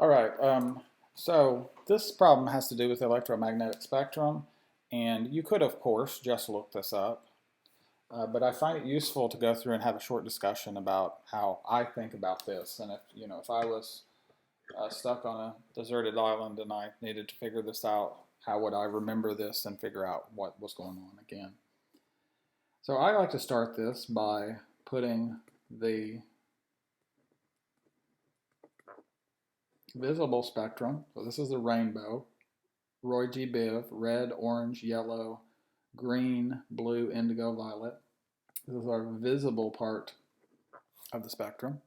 All right, so this problem has to do with the electromagnetic spectrum, and you could, of course, just look this up, but I find it useful to go through and have a short discussion about how I think about this, and if I was stuck on a deserted island and I needed to figure this out, how would I remember this and figure out what was going on again? So I like to start this by putting the visible spectrum, so this is the rainbow, Roy G. Biv, red, orange, yellow, green, blue, indigo, violet. This is our visible part of the spectrum.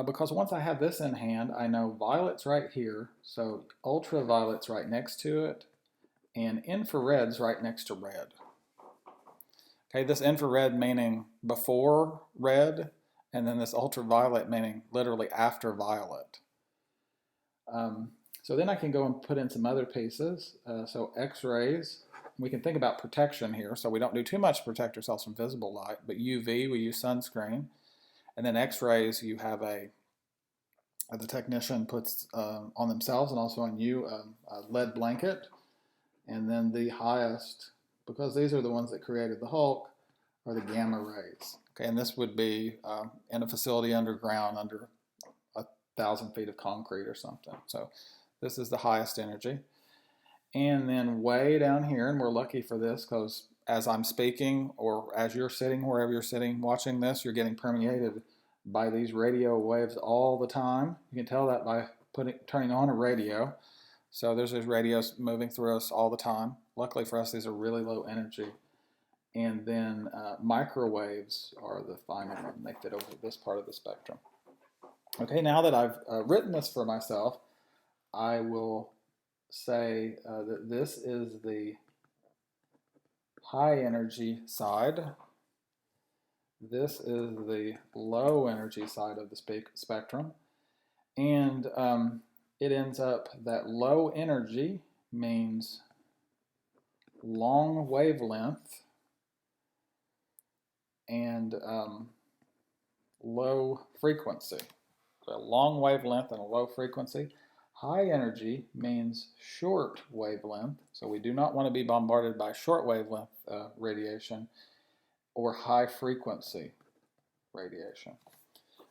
Because once I have this in hand, I know violet's right here, so ultraviolet's right next to it, and infrared's right next to red. Okay, this infrared meaning before red, and then this ultraviolet meaning literally after violet. So then I can go and put in some other pieces. So X-rays, we can think about protection here. So we don't do too much to protect ourselves from visible light, but UV, we use sunscreen. And then X-rays, you have the technician puts on themselves and also on you a lead blanket. And then the highest, because these are the ones that created the Hulk, are the gamma rays. Okay, and this would be in a facility underground under 1,000 feet of concrete or something. So this is the highest energy. And then way down here, and we're lucky for this because as I'm speaking or as you're sitting, wherever you're sitting watching this, you're getting permeated by these radio waves all the time. You can tell that by turning on a radio. So there's these radios moving through us all the time. Luckily for us, these are really low energy. And then microwaves are the final one. They fit over this part of the spectrum. Okay, now that I've written this for myself, I will say that this is the high energy side. This is the low energy side of the spectrum. And it ends up that low energy means long wavelength and low frequency. So a long wavelength and a low frequency. High energy means short wavelength, so we do not want to be bombarded by short wavelength radiation or high frequency radiation.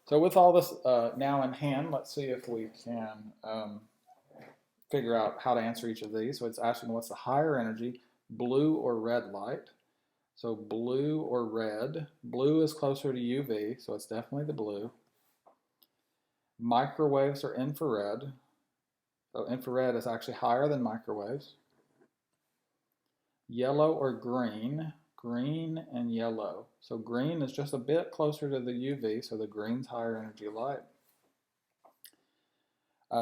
So with all this now in hand, let's see if we can figure out how to answer each of these. So it's asking what's the higher energy, blue or red light. So blue or red. Blue is closer to UV, so it's definitely the blue. Microwaves are infrared. So infrared is actually higher than microwaves. Yellow or green. Green and yellow. So green is just a bit closer to the UV, so the green's higher energy light.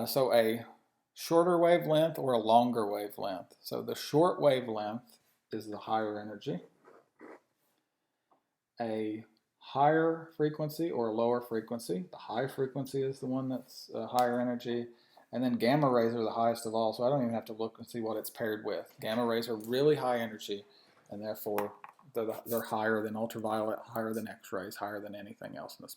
So a shorter wavelength or a longer wavelength. So the short wavelength is the higher energy. A higher frequency or a lower frequency. The high frequency is the one that's higher energy. And then gamma rays are the highest of all, so I don't even have to look and see what it's paired with. Gamma rays are really high energy, and therefore they're higher than ultraviolet, higher than X-rays, higher than anything else in the spectrum.